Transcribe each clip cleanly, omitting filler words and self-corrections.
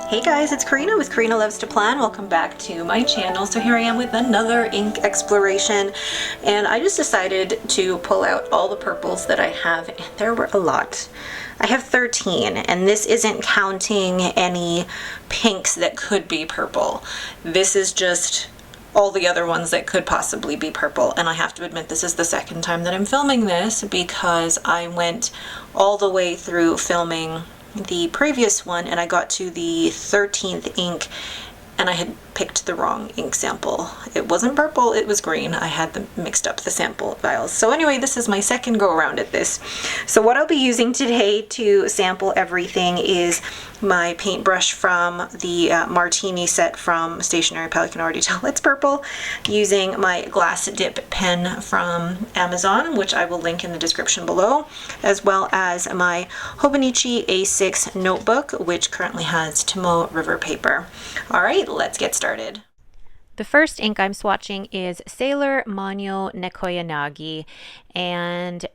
Hey guys, it's Karina with Karina Loves to Plan. Welcome back to my channel. So here I am with another ink exploration, and I just decided to pull out all the purples that I have, and there were a lot. I have 13, and this isn't counting any pinks that could be purple. This is just all the other ones that could possibly be purple. And I have to admit, this is the second time that I'm filming this because I went all the way through filming the previous one and I got to the 13th ink and I had picked the wrong ink sample. It wasn't purple, it was green. I had them mixed up, the sample vials. So anyway, this is my second go around at this. So what I'll be using today to sample everything is my paintbrush from the Martini set from Stationery Pal. You can already tell it's purple. Using my glass dip pen from Amazon, which I will link in the description below, as well as my Hobonichi A6 notebook, which currently has Tomoe River paper. All right, let's get started. The first ink I'm swatching is Sailor Manyo Nekoyanagi, and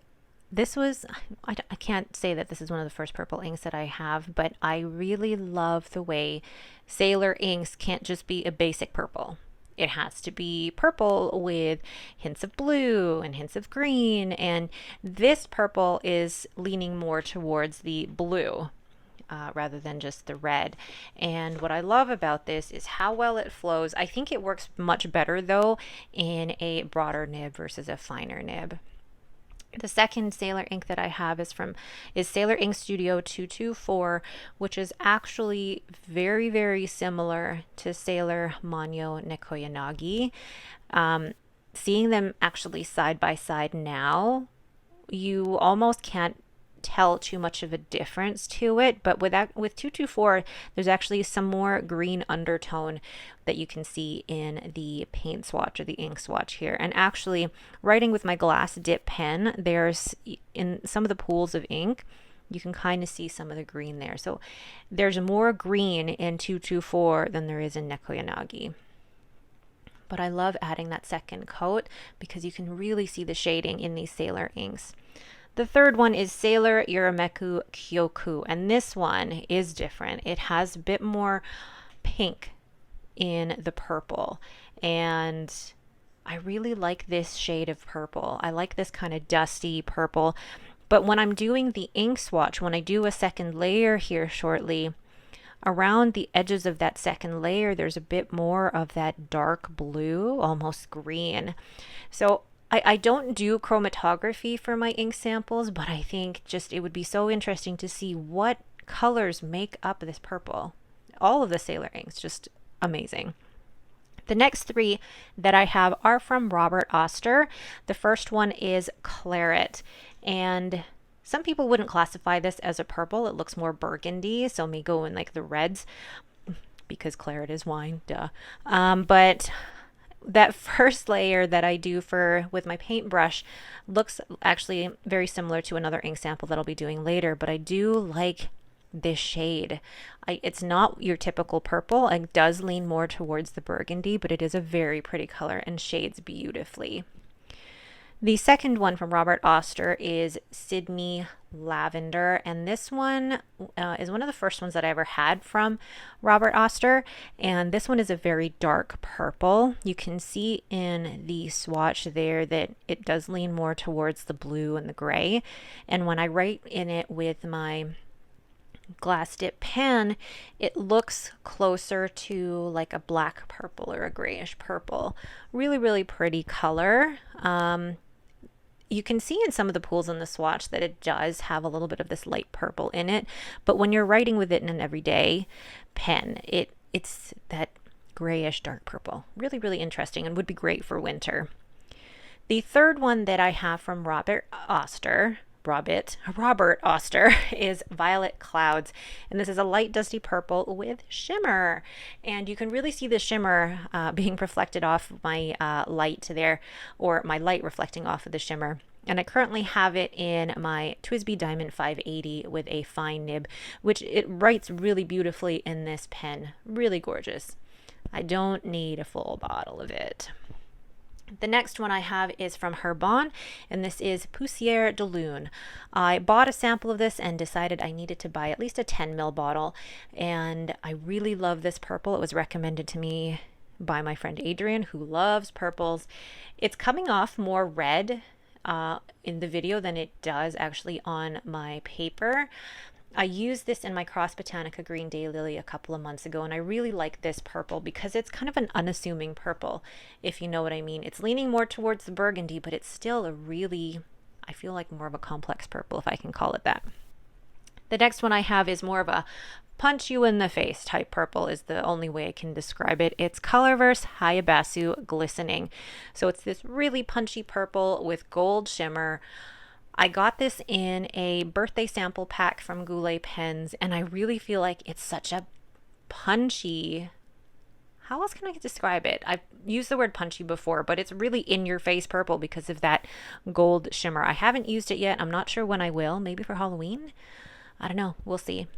this was, I can't say that this is one of the first purple inks that I have, but I really love the way Sailor inks can't just be a basic purple. It has to be purple with hints of blue and hints of green, and this purple is leaning more towards the blue. Rather than just the red. And what I love about this is how well it flows. I think it works much better though in a broader nib versus a finer nib. The second Sailor ink that I have is Sailor Ink Studio 224, which is actually very, very similar to Sailor Manyo Nekoyanagi. Seeing them actually side by side now, you almost can't tell too much of a difference to it, but with 224 there's actually some more green undertone that you can see in the paint swatch or the ink swatch here. And actually, writing with my glass dip pen, there's in some of the pools of ink you can kind of see some of the green there. So there's more green in 224 than there is in Nekoyanagi. But I love adding that second coat because you can really see the shading in these Sailor inks. The third one is Sailor Yurameku Kyoku, and this one is different. It has a bit more pink in the purple, and I really like this shade of purple. I like this kind of dusty purple, but when I'm doing the ink swatch, when I do a second layer here shortly, around the edges of that second layer, there's a bit more of that dark blue, almost green. So I don't do chromatography for my ink samples, but I think just it would be so interesting to see what colors make up this purple. All of the Sailor inks, just amazing. The next three that I have are from Robert Oster. The first one is Claret, and some people wouldn't classify this as a purple. It looks more burgundy, so me go in like the reds because Claret is wine, duh. But that first layer that I do with my paintbrush looks actually very similar to another ink sample that I'll be doing later, but I do like this shade. It's not your typical purple. It does lean more towards the burgundy, but it is a very pretty color and shades beautifully. The second one from Robert Oster is Sydney Lavender, and this one is one of the first ones that I ever had from Robert Oster, and this one is a very dark purple. You can see in the swatch there that it does lean more towards the blue and the gray, and when I write in it with my glass dip pen, it looks closer to like a black purple or a grayish purple. Really, really pretty color. You can see in some of the pools in the swatch that it does have a little bit of this light purple in it, but when you're writing with it in an everyday pen, it's that grayish dark purple. Really, really interesting and would be great for winter. The third one that I have from Robert Oster is Violet Clouds, and this is a light dusty purple with shimmer, and you can really see the shimmer being reflected off my light there, or my light reflecting off of the shimmer. And I currently have it in my TWSBI Diamond 580 with a fine nib, which it writes really beautifully in this pen. Really gorgeous. I don't need a full bottle of it. The next one I have is from Herbonne, and this is Poussiere de Lune. I bought a sample of this and decided I needed to buy at least a 10 ml bottle, and I really love this purple. It was recommended to me by my friend Adrian, who loves purples. It's coming off more red in the video than it does actually on my paper. I used this in my Cross Botanica Green Daylily a couple of months ago, and I really like this purple because it's kind of an unassuming purple, if you know what I mean. It's leaning more towards the burgundy, but it's still a really, I feel like more of a complex purple, if I can call it that. The next one I have is more of a punch you in the face type purple, is the only way I can describe it. It's Colorverse Hayabasu Glistening. So it's this really punchy purple with gold shimmer. I got this in a birthday sample pack from Goulet Pens, and I really feel like it's such a punchy, how else can I describe it? I've used the word punchy before, but it's really in your face purple because of that gold shimmer. I haven't used it yet. I'm not sure when I will, maybe for Halloween. I don't know, we'll see.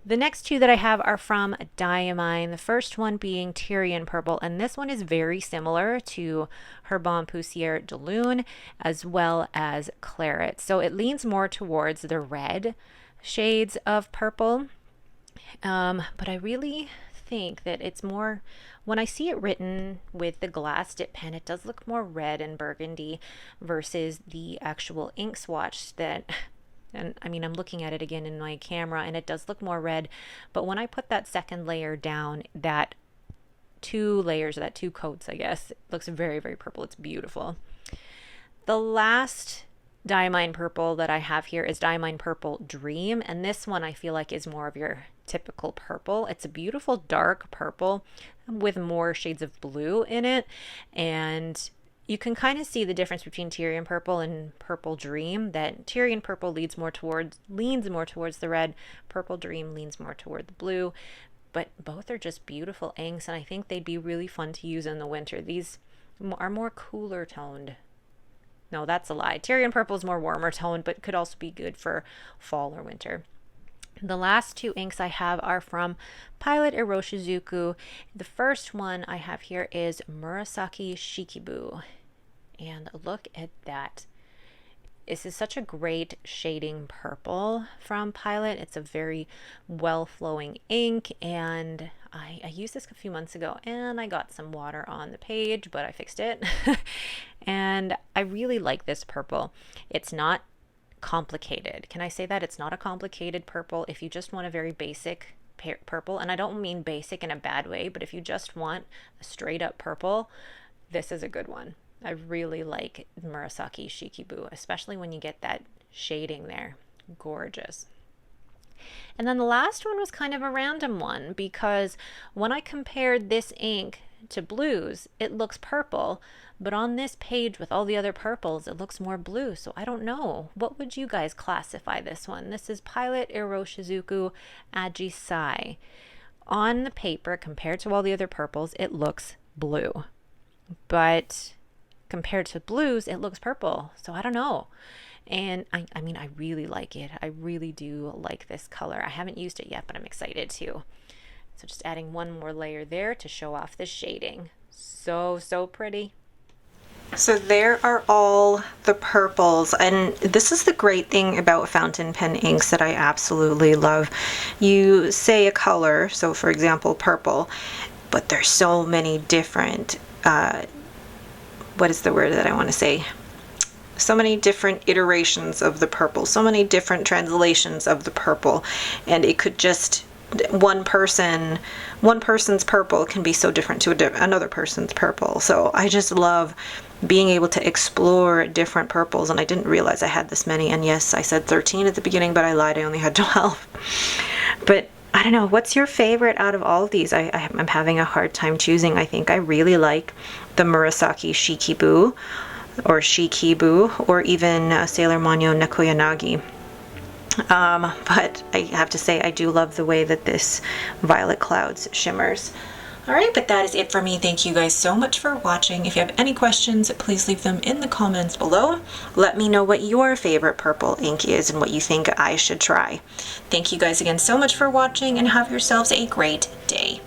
The next two that I have are from Diamine, the first one being Tyrian purple, and this one is very similar to Herbonne Poussiere de Lune as well as Claret. So it leans more towards the red shades of purple, but I really think that it's more, when I see it written with the glass dip pen, it does look more red and burgundy versus the actual ink swatch that... And I mean, I'm looking at it again in my camera and it does look more red, but when I put that second layer down, that two layers, that two coats, I guess, it looks very, very purple. It's beautiful. The last Diamine purple that I have here is Diamine Purple Dream, and this one I feel like is more of your typical purple. It's a beautiful dark purple with more shades of blue in it, and you can kind of see the difference between Tyrian purple and Purple Dream, that Tyrian purple leans more towards the red, Purple Dream leans more toward the blue, but both are just beautiful inks, and I think they'd be really fun to use in the winter. These are more cooler toned. No, that's a lie. Tyrian purple is more warmer toned, but could also be good for fall or winter. The last two inks I have are from Pilot Iroshizuku. The first one I have here is Murasaki Shikibu. And look at that. This is such a great shading purple from Pilot. It's a very well-flowing ink, and I used this a few months ago and I got some water on the page, but I fixed it. And I really like this purple. It's not complicated. Can I say that? It's not a complicated purple. If you just want a very basic purple, and I don't mean basic in a bad way, but if you just want a straight up purple, this is a good one. I really like Murasaki Shikibu, especially when you get that shading there. Gorgeous. And then the last one was kind of a random one, because when I compared this ink to blues, it looks purple, but on this page with all the other purples, it looks more blue. So I don't know. What would you guys classify this one? This is Pilot Iroshizuku Aji-Sai. On the paper, compared to all the other purples, it looks blue, but compared to blues, it looks purple. So I don't know. And I mean, I really like it. I really do like this color. I haven't used it yet, but I'm excited to. So just adding one more layer there to show off the shading. So pretty. So there are all the purples, and this is the great thing about fountain pen inks that I absolutely love. You say a color, so for example, purple, but there's so many different what is the word that I want to say? So many different iterations of the purple, so many different translations of the purple, and it could just, one person's purple can be so different to another person's purple. So I just love being able to explore different purples, and I didn't realize I had this many. And yes, I said 13 at the beginning, but I lied, I only had 12. But I don't know, what's your favorite out of all of these? I'm having a hard time choosing. I think I really like the Murasaki Shikibu, or even Sailor Manyo Nekoyanagi. But I have to say, I do love the way that this Violet Clouds shimmers. Alright, but that is it for me. Thank you guys so much for watching. If you have any questions, please leave them in the comments below. Let me know what your favorite purple ink is and what you think I should try. Thank you guys again so much for watching, and have yourselves a great day.